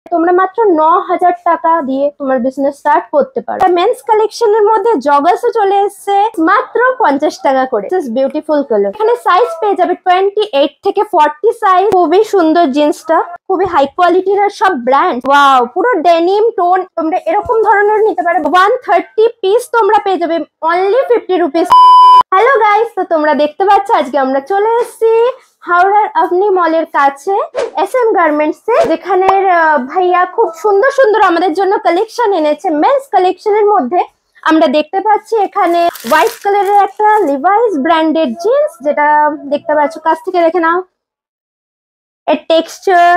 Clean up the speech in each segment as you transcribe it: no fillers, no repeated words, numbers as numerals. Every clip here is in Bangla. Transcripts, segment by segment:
তোমরা মাত্র 9,000 টাকা দিয়ে তোমার বিজনেস স্টার্ট করতে পারো। মেন্স কালেকশনের মধ্যে জগার্সও চলে এসেছে মাত্র 50 টাকা করে। বিউটিফুল কালার, এখানে সাইজ পেয়ে যাবে 28 থেকে 40 সাইজ। খুবই সুন্দর জিন্সটা, খুবই হাই কোয়ালিটির আর সব ব্র্যান্ড। ওয়াও, পুরো ডেনিম টোন। তোমরা এরকম ধরনের নিতে পারো। 130 পিস তোমরা পেয়ে যাবে অনলি 50 রুপিস। হ্যালো গাইস, তো তোমরা দেখতে পাচ্ছ আজকে আমরা চলে এসেছি হাওড়ার আপনি মলের কাছে SM গার্মেন্টস এ, যেখানে ভাইয়া খুব সুন্দর সুন্দর আমাদের জন্য কালেকশন এনেছে। মেন্স কালেকশনের মধ্যে আমরা দেখতে পাচ্ছি এখানে হোয়াইট কালারের একটা লিভাইস ব্র্যান্ডেড জিন্স, যেটা দেখতে পাচ্ছ। কাছ থেকে দেখে নাও, এর টেক্সচার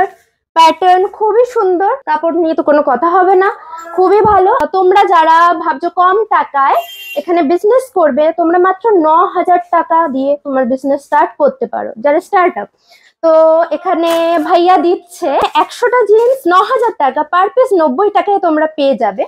প্যাটার্ন খুবই সুন্দর। কাপড় নিয়ে তো কোনো কথা হবে না, খুবই ভালো। তোমরা যারা ভাবছো কম টাকায় এখানে বিজনেস করবে, তোমরা মাত্র 9,000 টাকা দিয়ে তোমার বিজনেস স্টার্ট করতে পারো, যারা স্টার্ট আপ। তো এখানে ভাইয়া দিচ্ছে 100টা জিন্স 9,000 টাকা, পার পিস 90 টাকায় তোমরা পেয়ে যাবে।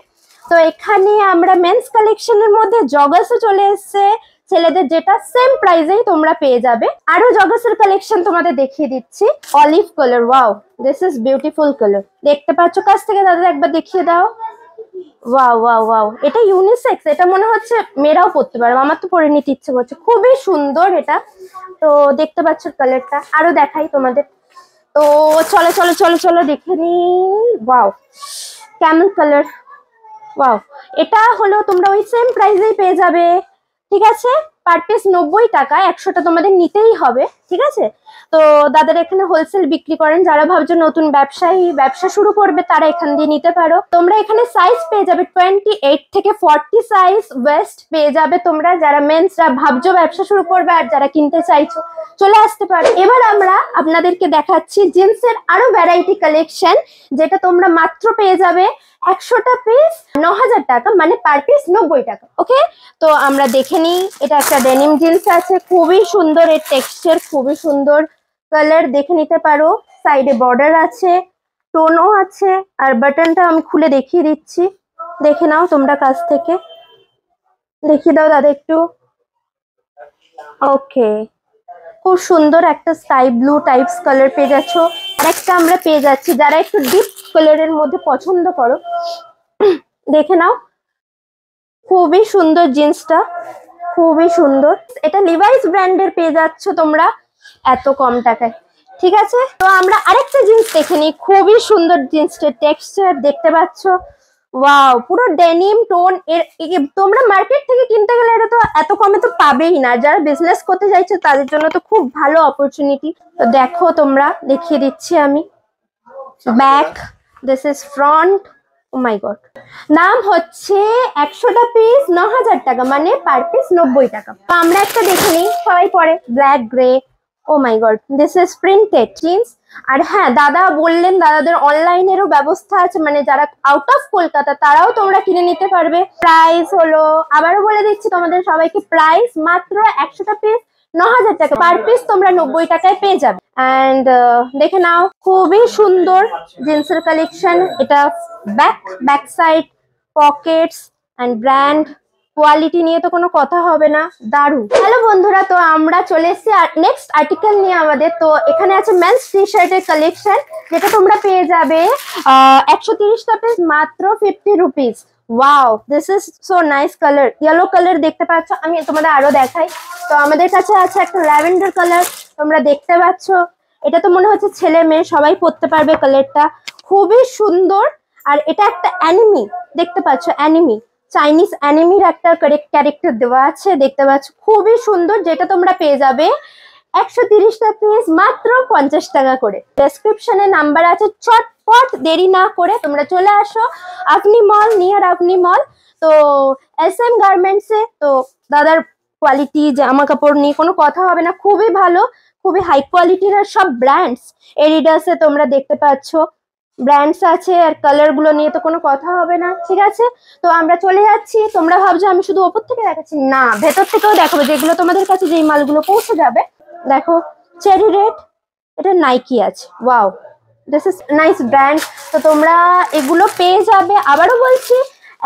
তো এখানে আমরা মেন্স কালেকশনের মধ্যে জগার্সও চলে এসেছে ছেলেদের, যেটা সেম প্রাইসেই তোমরা পেয়ে যাবে। আরো জগার্সের কালেকশন তোমাদের দেখিয়ে দিচ্ছি। Olive colour, wow this is beautiful colour. দেখতে পাচ্ছ কাছ থেকে, দাদা একবার দেখিয়ে দাও। ওয়াও ওয়াও ওয়াও, এটা ইউনিসেক্স। এটা মনে হচ্ছে মেয়েরাও পরতে পারবে, আমার তো পরে নিতে ইচ্ছে করছে। খুবই সুন্দর এটা। তো দেখতে পাচ্ছ কালারটা, আরো দেখাই তোমাদের। তো চলো চলো চলো চলো দেখে নি। Wow, Camel colour. ওয়াও, এটা হলো তোমরা ওই সেম প্রাইসেই পেয়ে যাবে, ঠিক আছে। পার পিস 90 টাকা, 100টা তোমাদের নিতেই হবে, ঠিক আছে। তো দাদারা এখানে হোলসেল বিক্রি করেন। যারা ভাবছো নতুন ব্যবসা শুরু করবে, তারা এখান দিয়ে নিতে পারো। তোমরা এখানে সাইজ পেয়ে যাবে 28 থেকে 40 সাইজ ওয়েস্ট পেয়ে যাবে তোমরা, যারা মেন্সরা ভাবছো ব্যবসা শুরু করবে আর যারা কিনতে চাইছো চলে আসতে পারো। এবার আমরা আপনাদেরকে দেখাচ্ছি জিন্সের আরো ভ্যারাইটি কালেকশন, যেটা তোমরা মাত্র পেয়ে যাবে 100টা পিস 9,000 টাকা, মানে পার পিস 90 টাকা। ওকে, তো আমরা দেখে নিই। এটা একটা ডেনিম জিন্স আছে, খুবই সুন্দর। এর টেক্সচার খুবই সুন্দর, কালার দেখে নিতে পারো। সাইডে বর্ডার আছে, টোনও আছে। আর বাটনটা আমি খুলে দেখিয়ে দিচ্ছি, দেখে নাও তোমরা কাছ থেকে। দেখিয়ে দাও দাদা একটু। ওকে, খুব সুন্দর একটা স্কাই ব্লু টাইপস কালার পেয়ে যাচ্ছ। আর একটা আমরা পেয়ে যাচ্ছি, যারা একটু ডিপ কালারের মধ্যে পছন্দ করো, দেখে নাও। খুবই সুন্দর জিন্সটা, খুবই সুন্দর। এটা লিভাইস ব্র্যান্ডের পেয়ে যাচ্ছ তোমরা এত কম টাকায়, ঠিক আছে। তো আমরা আরেকটা জিন্স দেখে নিই। খুবই সুন্দর জিন্সটার টেক্সচার দেখতে পাচ্ছ। ওয়াও, পুরো ডেনিম টোন। তোমরা মার্কেট থেকে কিনতে গেলে এটা তো এত কমে তো পাবেই না। যারা বিজনেস করতে চাইছে তাদের জন্য তো খুব ভালো অপরচুনিটি। তো দেখো তোমরা, দেখিয়ে দিচ্ছি আমি। Back, this is front. Oh my god, নাম হচ্ছে 100টা পিস 9,000 টাকা, মানে পার পিস 90 টাকা। তো আমরা একটা দেখে নিই, সবাই পরে black grey. Oh my God, this is printed jeans. আর হ্যাঁ, দাদা বললেন দাদাদের অনলাইনেরও ব্যবস্থা আছে, মানে যারা আউট অফ কলকাতা তারাও তোমরা কিনে নিতে পারবে। প্রাইস হলো, আবারও বলে দিচ্ছি তোমাদের সবাইকে, প্রাইস মাত্র 100টা পিস 9,000 টাকা, পার পিস তোমরা 90 টাকায় পেয়ে যাবে। অ্যান্ড দেখে নাও, খুবই সুন্দর জিন্সের কালেকশন। এটা back side, Pockets and brand quality নিয়ে তো কোনো কথা হবে না, দারুণ। হ্যালো বন্ধুরা, তো আমরা চলে এসেছি নেক্সট আর্টিকেল নিয়ে আমাদের। তো এখানে আছে মেন্স টি শার্টের কালেকশন, যেটা তোমরা পেয়ে যাবে 130টা পিস মাত্র 50 rupees. Wow, this is so nice colour. Yellow colour দেখতে পাচ্ছ, আমি তোমাদের আরো দেখাই। তো আমাদের কাছে আছে একটা ল্যাভেন্ডার কালার, তোমরা দেখতে পাচ্ছ। এটা তো মনে হচ্ছে ছেলে মেয়ে সবাই পরতে পারবে কালারটা, খুবই সুন্দর। আর এটা একটা অ্যানিমি, দেখতে পাচ্ছ, অ্যানিমি, চাইনিজ অ্যানিমির একটা ক্যারেক্টার দেওয়া আছে, দেখতে পাচ্ছ, খুবই সুন্দর। যেটা তোমরা পেয়ে যাবে 130টা পিস মাত্র 50 টাকা করে। ডেসক্রিপশনে নাম্বার আছে, চটপট দেরি না করে তোমরা চলে আসো আপনি মল, নিয়ার আপনি মল। তো SM গার্মেন্টসে তো দাদার কোয়ালিটি, জামা কাপড় নিয়ে কোনো কথা হবে না, খুবই ভালো, খুবই হাই কোয়ালিটির। আর সব ব্র্যান্ডস, এডিডাসে তোমরা দেখতে পাচ্ছ ব্র্যান্ডস আছে। আর কালার গুলো নিয়ে তো কোনো কথা হবে না, ঠিক আছে। তো আমরা চলে যাচ্ছি। তোমরা ভাবছো আমি শুধু ওপর থেকে দেখাচ্ছি, না, ভেতর থেকেও দেখাবো, যেগুলো তোমাদের কাছে যেই মালগুলো পৌঁছে যাবে। দেখো, চেরি রেড, এটা নাইকি আছে। Wow, this is nice brand. তো তোমরা এগুলো পেয়ে যাবে, আবারও বলছি,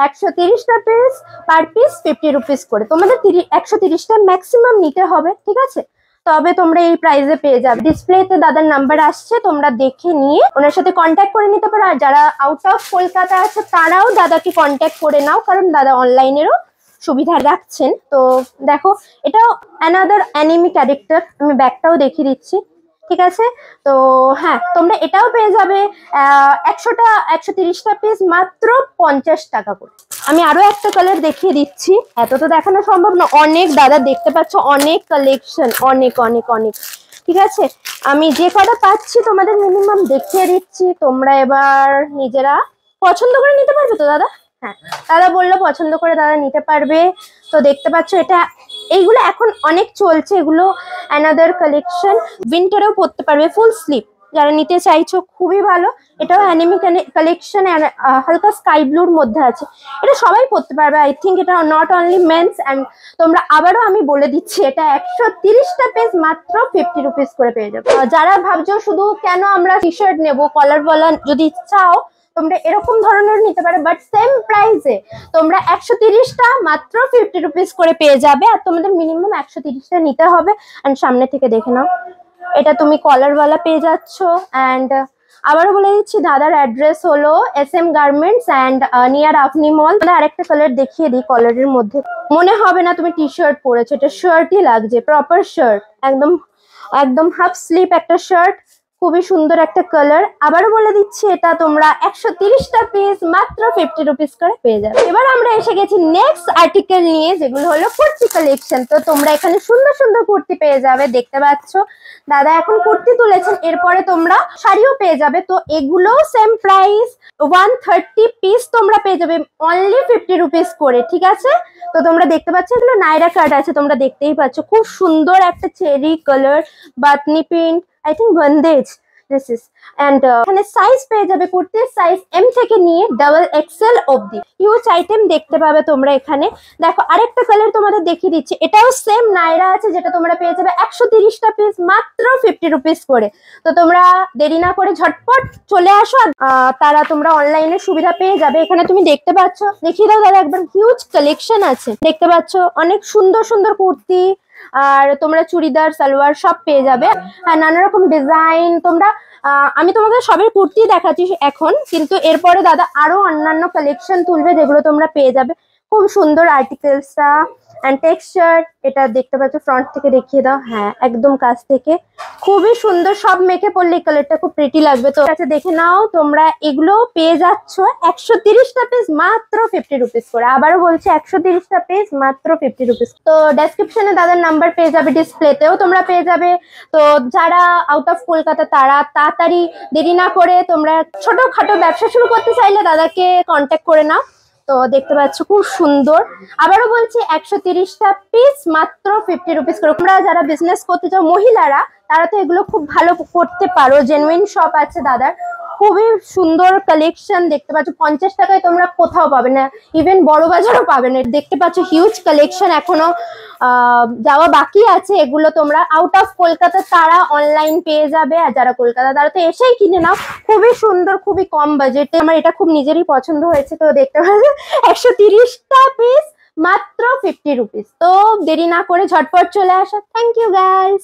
130টা পিস, পার পিস 50 রুপিস করে। তোমাদের 130টা ম্যাক্সিমাম নিতে হবে, ঠিক আছে। তো তবে তোমরা এই প্রাইসে পেয়ে যাবে। ডিসপ্লেতে দাদার নাম্বার আসছে, তোমরা দেখে নিয়ে ওনার সাথে কন্ট্যাক্ট করে নিতে পারো। আর যারা আউট অফ কলকাতা আছে তারাও দাদাকে কন্ট্যাক্ট করে নাও, কারণ দাদা অনলাইনেরও সুবিধা রাখছেন। তো দেখো, এটাও অ্যানাদার অ্যানিমি ক্যারেক্টার, আমি ব্যাগটাও দেখিয়ে দিচ্ছি, ঠিক আছে। তো হ্যাঁ, তোমরা এটাও পেয়ে যাবে 130টা পিস মাত্র 50 টাকা করে। আমি আরো একটা কালার দেখিয়ে দিচ্ছি, এত তো দেখানো সম্ভব না, অনেক দাদা দেখতে পাচ্ছ, অনেক কালেকশন, অনেক অনেক অনেক, ঠিক আছে। আমি যে কটা পাচ্ছি তোমাদের মিনিমাম দেখিয়ে দিচ্ছি, তোমরা এবার নিজেরা পছন্দ করে নিতে পারবে তো দাদা? হ্যাঁ, দাদা বললো পছন্দ করে দাদা নিতে পারবে। তো দেখতে পাচ্ছ এটা, এইগুলো এখন অনেক চলছে, এগুলো অ্যানাদার কালেকশন, উইন্টারেও পরতে পারবে, ফুল স্লিভ যারা নিতে চাইছো খুবই ভালো। এটাও অ্যানিমি কালেকশন, হালকা স্কাই ব্লুর মধ্যে আছে, এটা সবাই পরতে পারবে। আই থিঙ্ক এটা নট অনলি মেন্স। অ্যান্ড তোমরা আবারও আমি বলে দিচ্ছি, এটা 130টা পিস মাত্র 50 রুপিস করে পেয়ে যাবে। যারা ভাবছো শুধু কেন আমরা টি শার্ট নেবো, কলার বলা যদি চাও তোমরা এরকম ধরনের নিতে পারো, বাট সেম প্রাইসে তোমরা 130টা মাত্র 50 রুপিস করে পেয়ে যাবে। আর তোমাদের মিনিমাম 130টা নিতে হবে। অ্যান্ড সামনে থেকে দেখে নাও, এটা তুমি কলারওয়ালা পেয়ে যাচ্ছ। অ্যান্ড আবারও বলে দিচ্ছি, দাদার অ্যাড্রেস হলো SM গার্মেন্টস অ্যান্ড নিয়ার আপনি মল। আরেকটা কালার দেখিয়ে দিই, কলারের মধ্যে মনে হবে না তুমি টি শার্ট পরেছো, এটা শার্টই লাগছে, প্রপার শার্ট, একদম একদম হাফ স্লিভ একটা শার্ট, খুবই সুন্দর একটা কালার। আবারও বলে দিচ্ছি, এটা তোমরা 130টা পিস মাত্র 50 রুপিস করে পেয়ে যাবে। এবার আমরা এসে গেছি নেক্সট আর্টিকেল নিয়ে, যেগুলো হলো কুর্তি কালেকশন। তো তোমরা এখানে সুন্দর সুন্দর কুর্তি পেয়ে যাবে, দেখতে পাচ্ছ দাদা এখন কুর্তি তুলেছেন, এরপরে তোমরা শাড়িও পেয়ে যাবে। তো এগুলো সেম প্রাইস, 130 পিস তোমরা পেয়ে যাবে অনলি 50 রুপিস করে, ঠিক আছে। তো তোমরা দেখতে পাচ্ছ এগুলো নাইরা কাট আছে, তোমরা দেখতেই পাচ্ছ, খুব সুন্দর একটা চেরি কালার, বাতনি print, I think bondage this is, and এখানে সাইজ পেয়ে যাবে, কুর্তির সাইজ M থেকে নিয়ে XXL অবধি হিউজ আইটেম দেখতে পাবে তোমরা এখানে। দেখো আরেকটা কালার তোমাদের দেখিয়ে দিচ্ছি, এটাও সেম নাইরা আছে, যেটা তোমরা পেয়ে যাবে 130টা পিস মাত্র 50 রুপিস করে। তো তোমরা দেরি না করে ঝটপট চলে আসো, তারা তোমরা অনলাইনে সুবিধা পেয়ে যাবে। এখানে তুমি দেখতে পাচ্ছ, দেখিয়ে দাও দাদা একবার, হিউজ কালেকশন আছে, দেখতে পাচ্ছ অনেক সুন্দর সুন্দর কুর্তি, আর তোমরা চুড়িদার সালোয়ার সব পেয়ে যাবে। হ্যাঁ, নানা রকম ডিজাইন তোমরা, আমি তোমাকে সবের কুর্তি দেখাচ্ছি এখন, কিন্তু এরপরে দাদা আরো অন্যান্য কালেকশন তুলবে, যেগুলো তোমরা পেয়ে যাবে। খুব সুন্দর আর্টিকেলসটা অ্যান্ড টেক্সচার, এটা দেখতে পাচ্ছ, ফ্রন্ট থেকে দেখিয়ে দাও, হ্যাঁ একদম কাছ থেকে, খুবই সুন্দর, সব মেখে পড়লে এই কালারটা খুব প্রিটি লাগবে। তো আচ্ছা দেখে নাও, তোমরা এগুলো পেয়ে যাচ্ছ 130টা পিস মাত্র 50 রুপিস করে। আবারও বলছি 130টা পিস মাত্র 50 রুপিস। তো ডেসক্রিপশনে দাদার নাম্বার পেয়ে যাবে, ডিসপ্লেতেও তোমরা পেয়ে যাবে। তো যারা আউট অফ কলকাতা তারা তাড়াতাড়ি দেরি না করে, তোমরা ছোটখাটো ব্যবসা শুরু করতে চাইলে দাদাকে কন্ট্যাক্ট করে নাও। তো দেখতে পাচ্ছ খুব সুন্দর, আবারও বলছি 130টা পিস মাত্র 50 রুপিস করে। তোমরা যারা বিজনেস করতে চাও মহিলারা, তারা তো এগুলো খুব ভালো করতে পারো, জেনুইন শপ আছে দাদার, খুবই সুন্দর কালেকশন দেখতে পাচ্ছ। 50 টাকায় তোমরা কোথাও পাবে না, ইভেন বড় বাজারও পাবে না। দেখতে পাচ্ছ হিউজ কালেকশন এখনো যাওয়া বাকি আছে, এগুলো তোমরা আউট অফ কলকাতা তারা অনলাইন পেয়ে যাবে, আর যারা কলকাতা তারা তো এসেই কিনে নাও। খুবই সুন্দর, খুবই কম বাজেটে, আমার এটা খুব নিজেরই পছন্দ হয়েছে। তো দেখতে পাচ্ছ 130টা পিস মাত্র 50 রুপিস। তো দেরি না করে ঝটপট চলে আসো। Thank you guys.